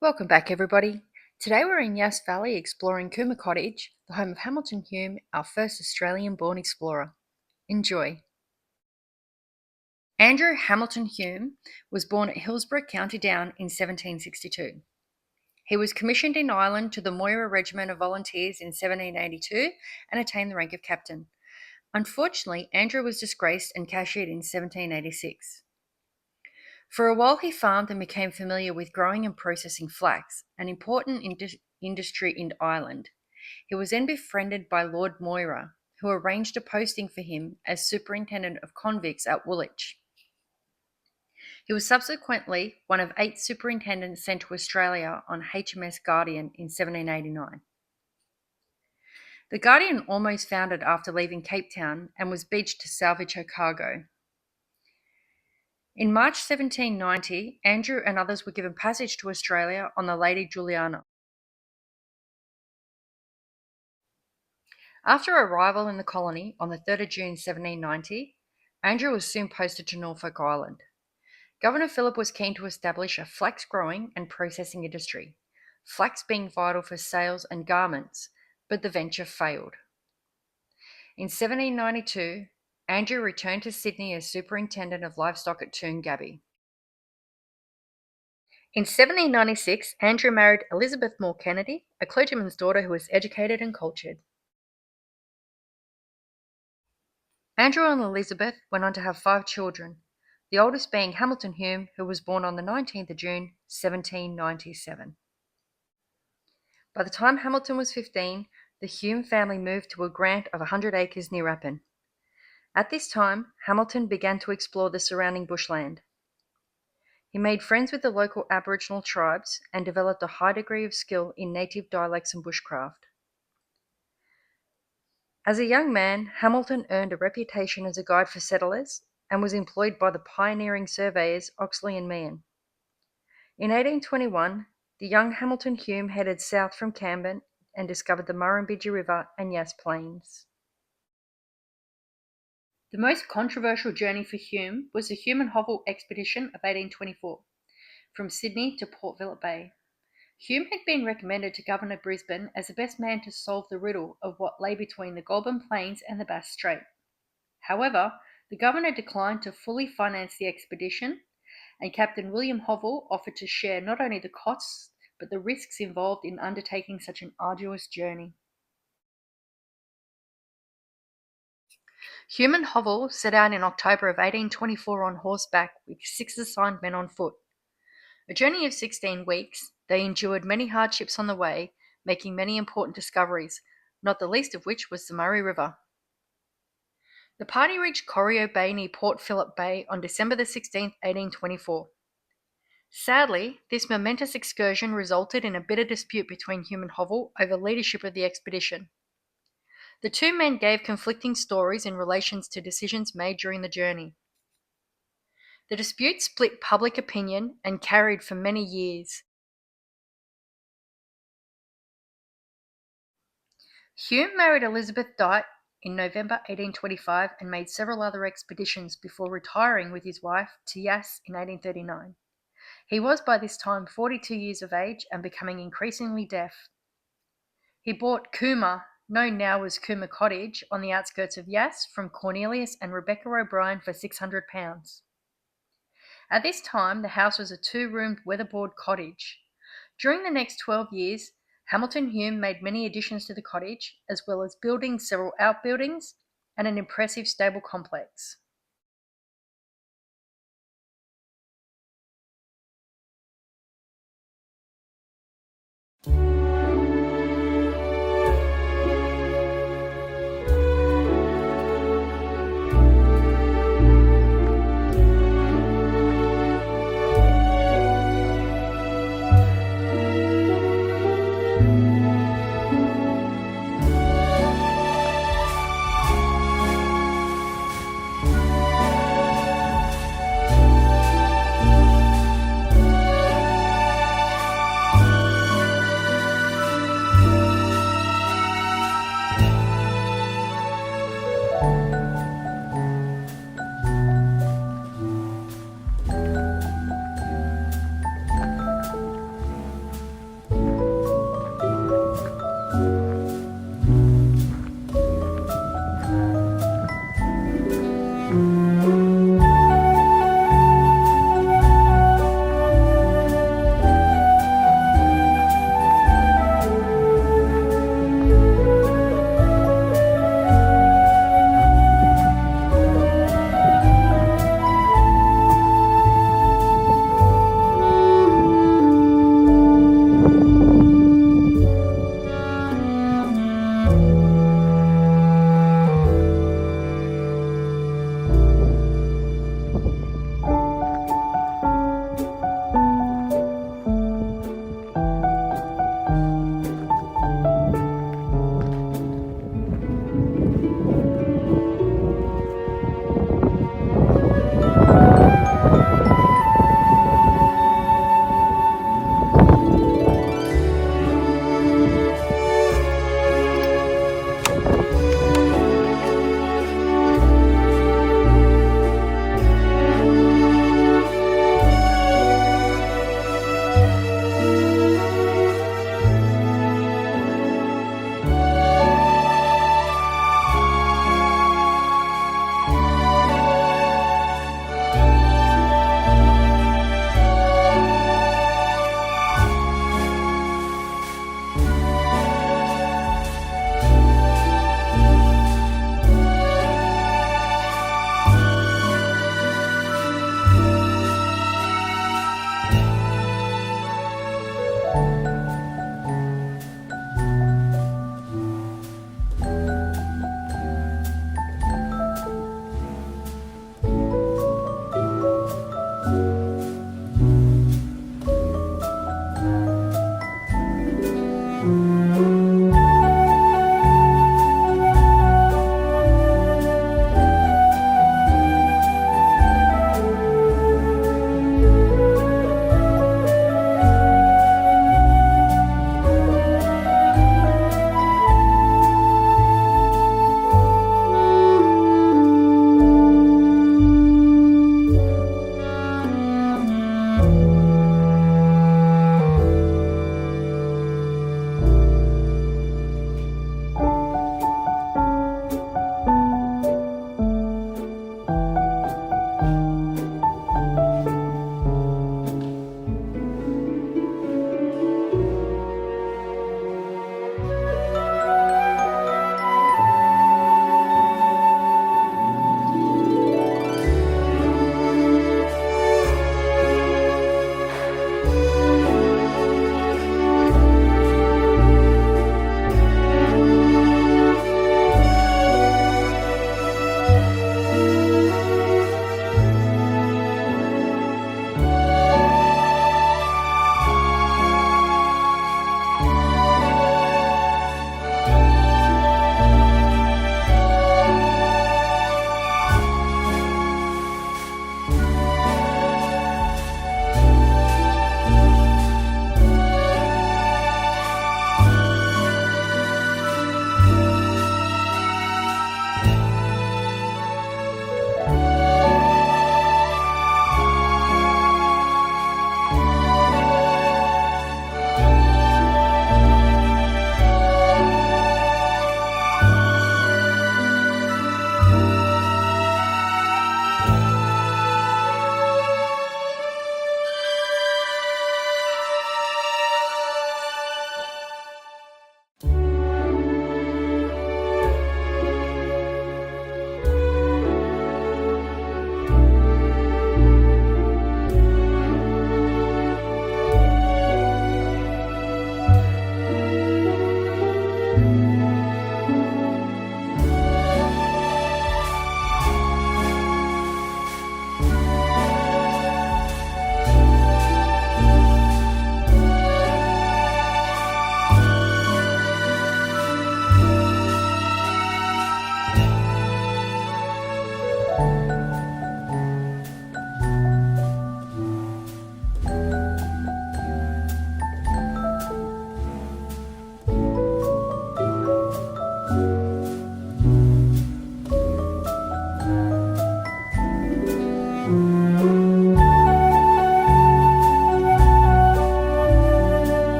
Welcome back, everybody. Today we're in Yass Valley exploring Cooma Cottage, the home of Hamilton Hume, our first Australian-born explorer. Enjoy. Andrew Hamilton Hume was born at Hillsborough, County Down in 1762. He was commissioned in Ireland to the Moira Regiment of Volunteers in 1782 and attained the rank of captain. Unfortunately, Andrew was disgraced and cashiered in 1786. For a while he farmed and became familiar with growing and processing flax, an important industry in Ireland. He was then befriended by Lord Moira, who arranged a posting for him as superintendent of convicts at Woolwich. He was subsequently one of 8 superintendents sent to Australia on HMS Guardian in 1789. The Guardian almost foundered after leaving Cape Town and was beached to salvage her cargo. In March 1790, Andrew and others were given passage to Australia on the Lady Juliana. After arrival in the colony on the 3rd of June 1790, Andrew was soon posted to Norfolk Island. Governor Phillip was keen to establish a flax growing and processing industry, flax being vital for sales and garments, but the venture failed. In 1792, Andrew returned to Sydney as superintendent of livestock at Toongabbie. In 1796, Andrew married Elizabeth Moore Kennedy, a clergyman's daughter who was educated and cultured. Andrew and Elizabeth went on to have 5 children, the oldest being Hamilton Hume, who was born on the 19th of June, 1797. By the time Hamilton was 15, the Hume family moved to a grant of 100 acres near Appin. At this time, Hamilton began to explore the surrounding bushland. He made friends with the local Aboriginal tribes and developed a high degree of skill in native dialects and bushcraft. As a young man, Hamilton earned a reputation as a guide for settlers and was employed by the pioneering surveyors Oxley and Meehan. In 1821, the young Hamilton Hume headed south from Camden and discovered the Murrumbidgee River and Yass Plains. The most controversial journey for Hume was the Hume and Hovell expedition of 1824, from Sydney to Port Phillip Bay. Hume had been recommended to Governor Brisbane as the best man to solve the riddle of what lay between the Goulburn Plains and the Bass Strait. However, the governor declined to fully finance the expedition, and Captain William Hovell offered to share not only the costs, but the risks involved in undertaking such an arduous journey. Hume and Hovell set out in October of 1824 on horseback with 6 assigned men on foot. A journey of 16 weeks, they endured many hardships on the way, making many important discoveries, not the least of which was the Murray River. The party reached Corio Bay near Port Phillip Bay on December the 16th, 1824. Sadly, this momentous excursion resulted in a bitter dispute between Hume and Hovell over leadership of the expedition. The 2 men gave conflicting stories in relation to decisions made during the journey. The dispute split public opinion and carried for many years. Hume married Elizabeth Dyke in November 1825 and made several other expeditions before retiring with his wife to Yass in 1839. He was by this time 42 years of age and becoming increasingly deaf. He bought Cooma, known now as Cooma Cottage, on the outskirts of Yass from Cornelius and Rebecca O'Brien for £600. At this time, the house was a 2-roomed weatherboard cottage. During the next 12 years, Hamilton Hume made many additions to the cottage, as well as building several outbuildings and an impressive stable complex.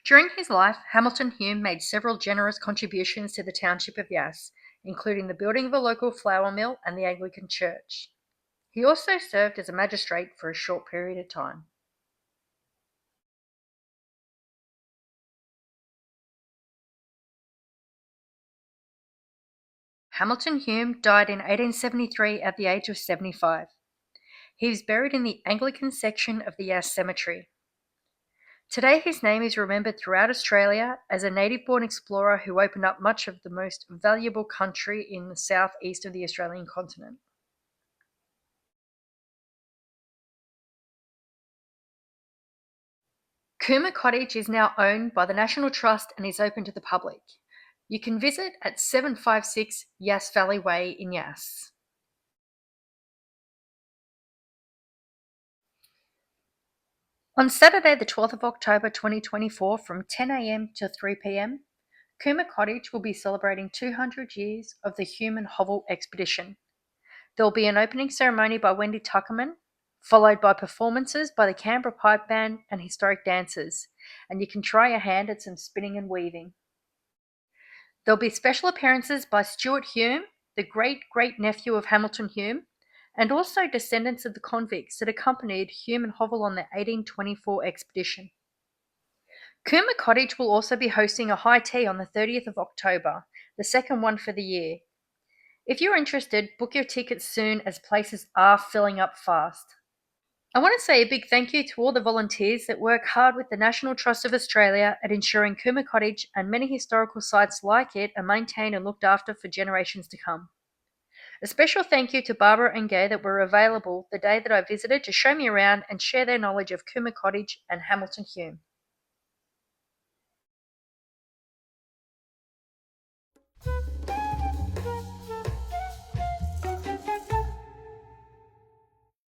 During his life, Hamilton Hume made several generous contributions to the township of Yass, including the building of a local flour mill and the Anglican church. He also served as a magistrate for a short period of time. Hamilton Hume died in 1873 at the age of 75. He was buried in the Anglican section of the Yass Cemetery. Today his name is remembered throughout Australia as a native-born explorer who opened up much of the most valuable country in the southeast of the Australian continent. Cooma Cottage is now owned by the National Trust and is open to the public. You can visit at 756 Yass Valley Way in Yass. On Saturday, the 12th of October 2024, from 10 a.m. to 3 p.m., Cooma Cottage will be celebrating 200 years of the Hume and Hovell expedition. There will be an opening ceremony by Wendy Tuckerman, followed by performances by the Canberra Pipe Band and historic dancers, and you can try your hand at some spinning and weaving. There'll be special appearances by Stuart Hume, the great-great-nephew of Hamilton Hume, and also descendants of the convicts that accompanied Hume and Hovell on their 1824 expedition. Cooma Cottage will also be hosting a high tea on the 30th of October, the second one for the year. If you're interested, book your tickets soon as places are filling up fast. I want to say a big thank you to all the volunteers that work hard with the National Trust of Australia at ensuring Cooma Cottage and many historical sites like it are maintained and looked after for generations to come. A special thank you to Barbara and Gay that were available the day that I visited to show me around and share their knowledge of Cooma Cottage and Hamilton Hume.